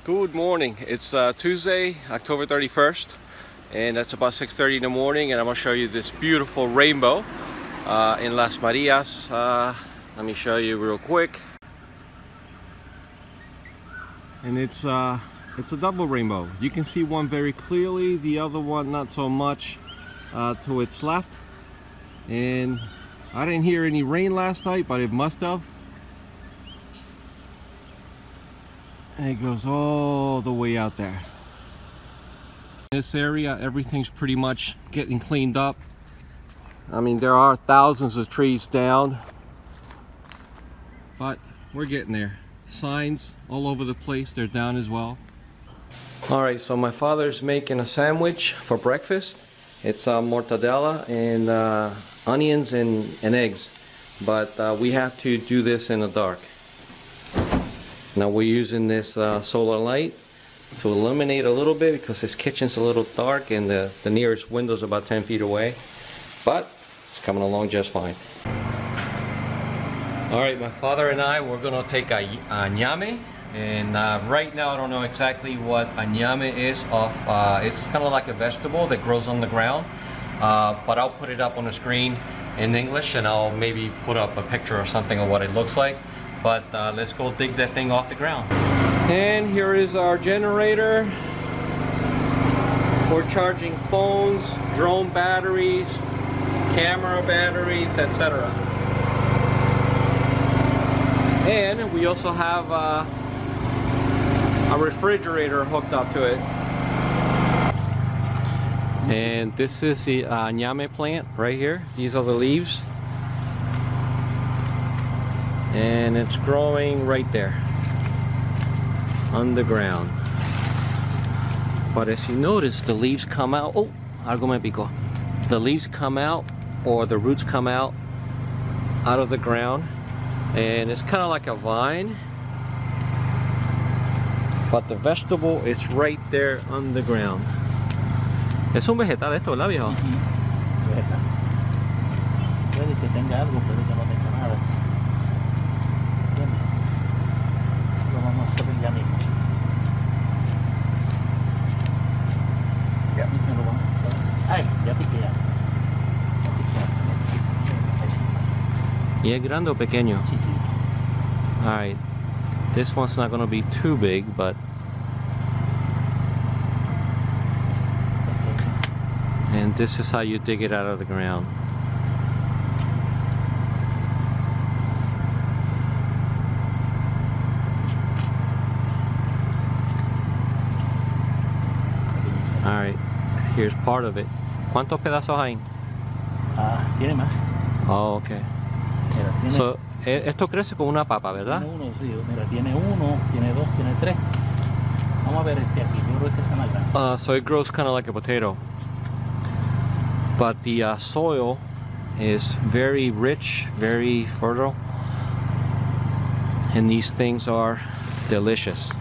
Good morning. It's Tuesday, October 31st, and it's about 6:30 in the morning, and I'm going to show you this beautiful rainbow in Las Marias. Let me show you real quick. And it's a double rainbow. You can see one very clearly, the other one not so much to its left. And I didn't hear any rain last night, but it must have. And it goes all the way out there. In this area, everything's pretty much getting cleaned up. I mean, there are thousands of trees down, but we're getting there. Signs all over the place, they're down as well. Alright, so my father's making a sandwich for breakfast. It's mortadella and onions and eggs, but we have to do this in the dark. Now we're using this solar light to illuminate a little bit because this kitchen's a little dark and the nearest window's about 10 feet away, but it's coming along just fine. Alright, my father and I, we're going to take a ñame, and right now I don't know exactly what a ñame is. It's kind of like a vegetable that grows on the ground, but I'll put it up on the screen in English, and I'll maybe put up a picture or something of what it looks like. But let's go dig that thing off the ground. And here is our generator. We're charging phones, drone batteries, camera batteries, etc. And we also have a refrigerator hooked up to it. And this is the ñame plant right here. These are the leaves. And it's growing right there on the ground. But as you notice, the leaves come out. Oh, algo me picó. The leaves come out, or the roots come out of the ground, and it's kind of like a vine. But the vegetable is right there on the ground. Es un vegetal esto, ¿verdad, viejo? Vegetal. Puede que tenga algo, puede que no tenga nada. Lo vamos a hacer ya mismo. Ya mismo lo vamos a hacer. Ay, ya piqué ya. ¿Y es grande o pequeño? Sí, sí. Alright, this one's not going to be too big, but and this is how you dig it out of the ground. Alright, here's part of it. ¿Cuántos pedazos hay? Tiene más. Oh, okay. Mira, tiene, So, esto crece como una papa, ¿verdad? tiene uno, sí. Mira, tiene uno, tiene dos, tiene tres. Vamos a ver este aquí. Yo creo que es más grande. So it grows kind of like a potato. But the soil is very rich, very fertile. And these things are delicious.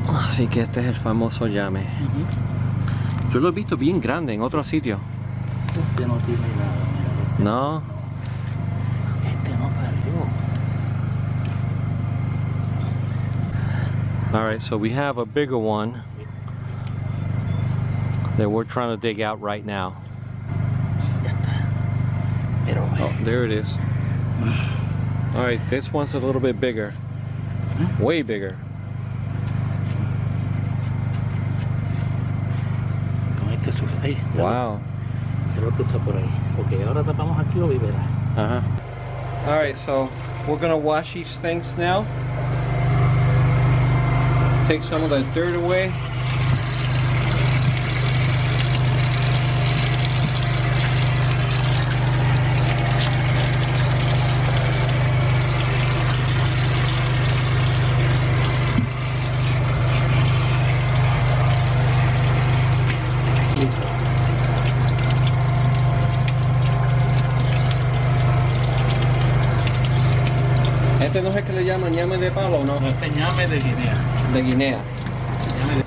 Así que este es el famoso ñame. Yo lo he visto bien grande en otros sitios. Este no tiene nada. Mira, No. este no parió. Alright, so we have a bigger one that we're trying to dig out right now. Ya está. Pero, Oh, there it is. Alright, this one's a little bit bigger. Way bigger. con este ahí. Wow. El otro está por ahí. Ok, ahora tapamos aquí lo vivera. Alright, so we're gonna wash these things now. Take some of the dirt away. Este no es el que le llaman ñame de palo, ¿no? No, este ñame de Guinea. De Guinea.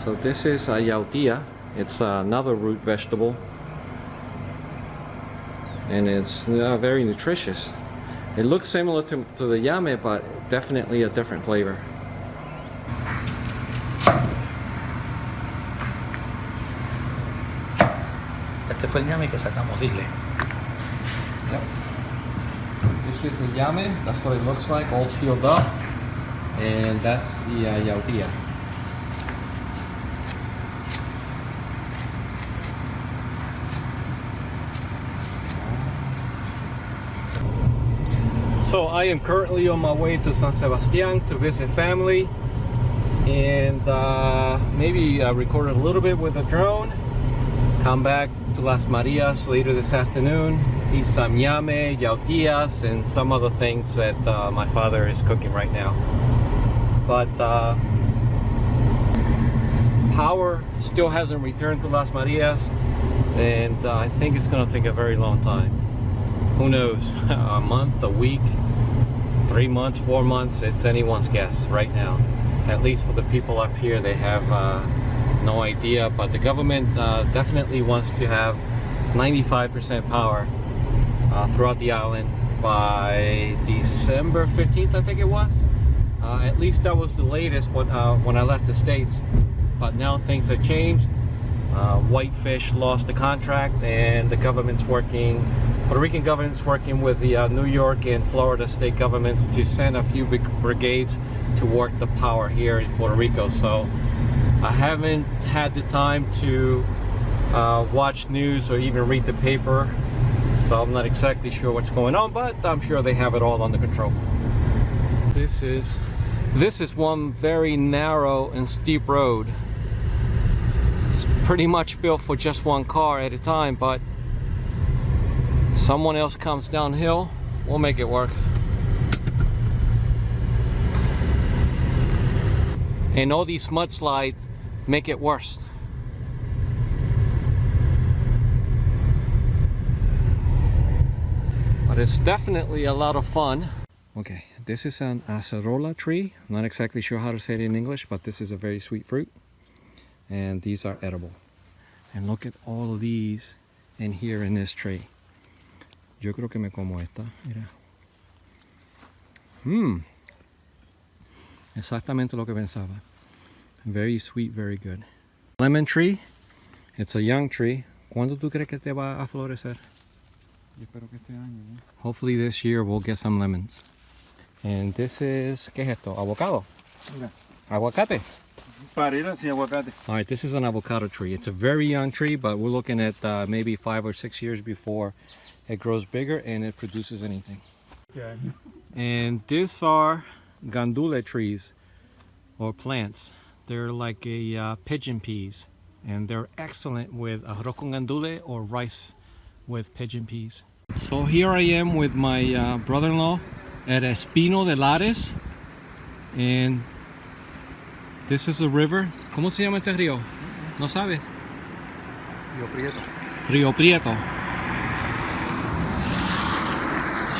So this is a yautía. It's another root vegetable. and it's very nutritious. It looks similar to the yame, but definitely a different flavor. Este fue el ñame que sacamos, dile. Yep. This is a yame. That's what it looks like, all peeled up, and that's the yautía. So I am currently on my way to San Sebastian to visit family, and maybe record a little bit with a drone. Come back to Las Marias later this afternoon, eat some llame, yautillas, and some other things that my father is cooking right now. But power still hasn't returned to Las Marias, and I think it's going to take a very long time. Who knows, a month, a week, 3 months, 4 months, it's anyone's guess right now. At least for the people up here, they have no idea, but the government definitely wants to have 95% power throughout the island by December 15th, I think it was. At least that was the latest when I left the States, but now things have changed. Whitefish lost the contract, and the government's working, Puerto Rican government's working with the New York and Florida state governments to send a few big brigades to work the power here in Puerto Rico. So I haven't had the time to watch news or even read the paper, so I'm not exactly sure what's going on, but I'm sure they have it all under control. This is one very narrow and steep road. It's pretty much built for just one car at a time, but someone else comes downhill, we'll make it work. And all these mudslides make it worse. But it's definitely a lot of fun. Okay, this is an acerola tree. I'm not exactly sure how to say it in English, but this is a very sweet fruit. And these are edible. And look at all of these in here in this tree. Yo creo que me como esta. Mira. Exactamente lo que pensaba. Very sweet, very good. Lemon tree. It's a young tree. ¿Cuándo tú crees que te va a florecer? Yo espero que este año, ¿no? Hopefully this year we'll get some lemons. And this is, ¿qué es esto? Avocado. Mira, Aguacate. parera sin aguacate. All right, this is an avocado tree. It's a very young tree, but we're looking at maybe 5 or 6 years before it grows bigger and it produces anything. Yeah. And these are gandule trees or plants. They're like a pigeon peas, and they're excellent with arroz con gandule or rice with pigeon peas. So here I am with my brother-in-law at Espino de Lares, and this is a river. ¿Cómo se llama este río? ¿No sabes? Río Prieto. Río Prieto.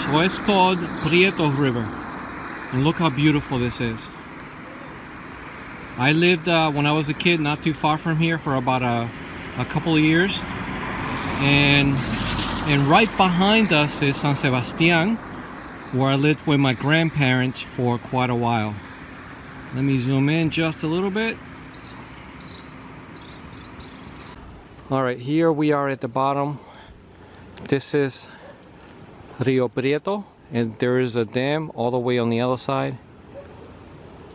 So it's called Prieto River, and look how beautiful this is. I lived when I was a kid not too far from here for about a couple of years, and right behind us is San Sebatian, where I lived with my grandparents for quite a while. Let me zoom in just a little bit. All right, here we are at the bottom. This is Rio Prieto, and there is a dam all the way on the other side.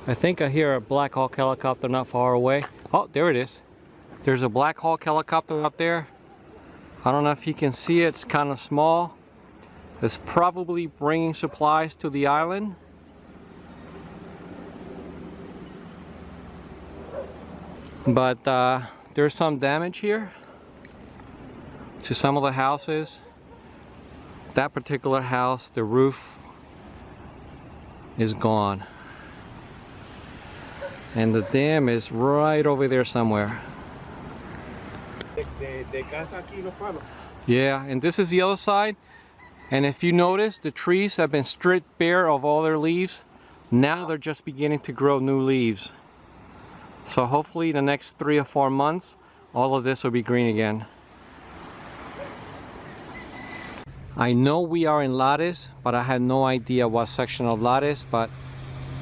I think I hear a Black Hawk helicopter not far away. Oh, there it is. There's a Black Hawk helicopter up there. I don't know if you can see it, it's kind of small. It's probably bringing supplies to the island. But there's some damage here to some of the houses. That particular house, the roof is gone. And the dam is right over there somewhere. De casa aquí los palos. Yeah, and this is the other side. And if you notice, the trees have been stripped bare of all their leaves. Now they're just beginning to grow new leaves. So hopefully in the next 3 or 4 months, all of this will be green again. I know we are in Lares, but I had no idea what section of Lares, but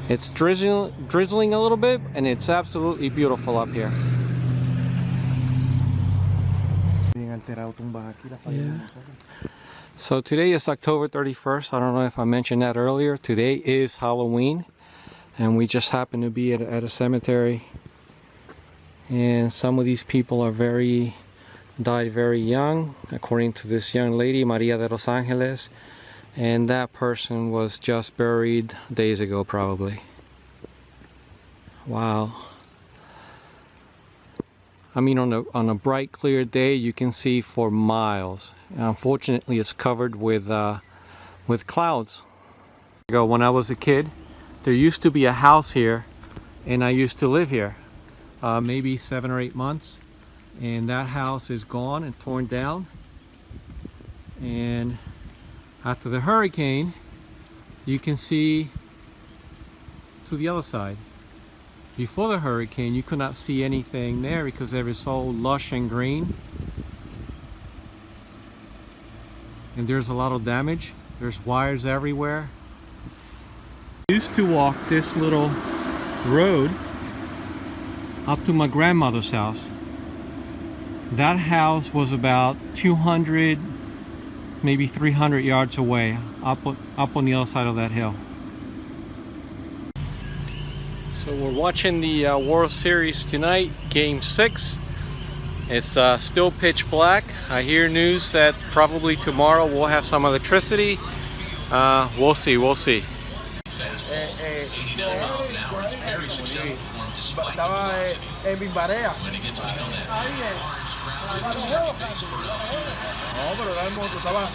it's drizzling a little bit, and it's absolutely beautiful up here. Yeah. So today is October 31st. I don't know if I mentioned that earlier. Today is Halloween, and we just happen to be at a cemetery. And some of these people are died very young, according to this young lady, Maria de los Angeles, and that person was just buried days ago, probably. Wow. I mean, on a bright, clear day, you can see for miles. Unfortunately, it's covered with clouds. When I was a kid, there used to be a house here, and I used to live here, maybe 7 or 8 months. And that house is gone and torn down. And after the hurricane, you can see to the other side. Before the hurricane, you could not see anything there because it was so lush and green. And there's a lot of damage. There's wires everywhere. I used to walk this little road up to my grandmother's house. That house was about 200, maybe 300 yards away, up on the other side of that hill. So we're watching the World Series tonight, Game 6. It's still pitch black. I hear news that probably tomorrow we'll have some electricity. We'll see. Estaba en Bimbarea. No, pero era el monto, estaba